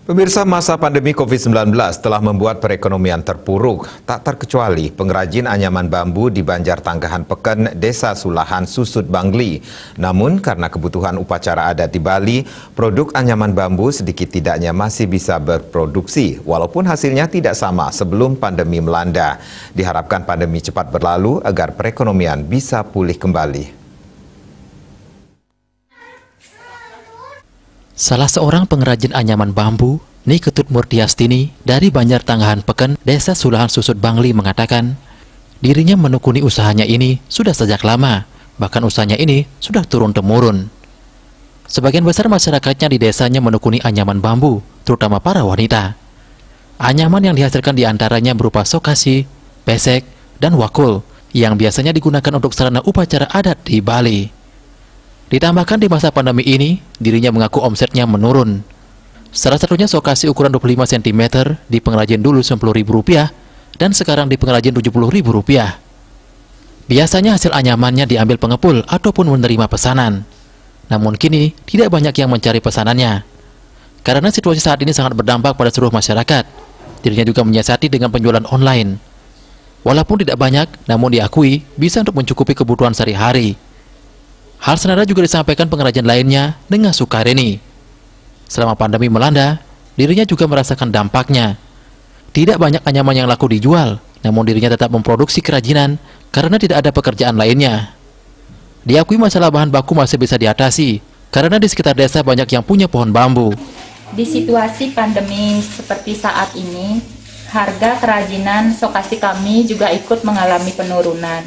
Pemirsa, masa pandemi COVID-19 telah membuat perekonomian terpuruk, tak terkecuali pengrajin anyaman bambu di Banjar Tanggahan Peken, Desa Sulahan, Susut Bangli. Namun karena kebutuhan upacara adat di Bali, produk anyaman bambu sedikit tidaknya masih bisa berproduksi, walaupun hasilnya tidak sama sebelum pandemi melanda. Diharapkan pandemi cepat berlalu agar perekonomian bisa pulih kembali. Salah seorang pengrajin anyaman bambu, Niketut Murtiastini dari Banjar Tanggahan Peken, Desa Sulahan Susut Bangli mengatakan, dirinya menekuni usahanya ini sudah sejak lama, bahkan usahanya ini sudah turun-temurun. Sebagian besar masyarakatnya di desanya menekuni anyaman bambu, terutama para wanita. Anyaman yang dihasilkan diantaranya berupa sokasi, besek, dan wakul, yang biasanya digunakan untuk sarana upacara adat di Bali. Ditambahkan di masa pandemi ini, dirinya mengaku omsetnya menurun. Salah satunya sokasi ukuran 25 cm di pengrajin dulu Rp10.000 dan sekarang di pengrajin Rp70.000. Biasanya hasil anyamannya diambil pengepul ataupun menerima pesanan. Namun kini tidak banyak yang mencari pesanannya. Karena situasi saat ini sangat berdampak pada seluruh masyarakat, dirinya juga menyiasati dengan penjualan online. Walaupun tidak banyak, namun diakui bisa untuk mencukupi kebutuhan sehari-hari. Hal senada juga disampaikan pengrajin lainnya dengan sukareni. Selama pandemi melanda, dirinya juga merasakan dampaknya. Tidak banyak anyaman yang laku dijual, namun dirinya tetap memproduksi kerajinan karena tidak ada pekerjaan lainnya. Diakui masalah bahan baku masih bisa diatasi, karena di sekitar desa banyak yang punya pohon bambu. Di situasi pandemi seperti saat ini, harga kerajinan sokasi kami juga ikut mengalami penurunan.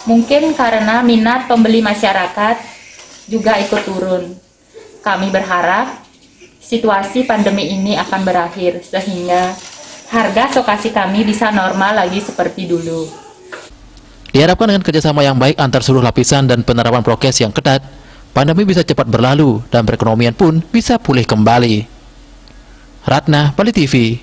Mungkin karena minat pembeli masyarakat juga ikut turun. Kami berharap situasi pandemi ini akan berakhir sehingga harga sokasi kami bisa normal lagi seperti dulu. Diharapkan dengan kerjasama yang baik antar seluruh lapisan dan penerapan prokes yang ketat, pandemi bisa cepat berlalu dan perekonomian pun bisa pulih kembali. Ratna, Bali TV.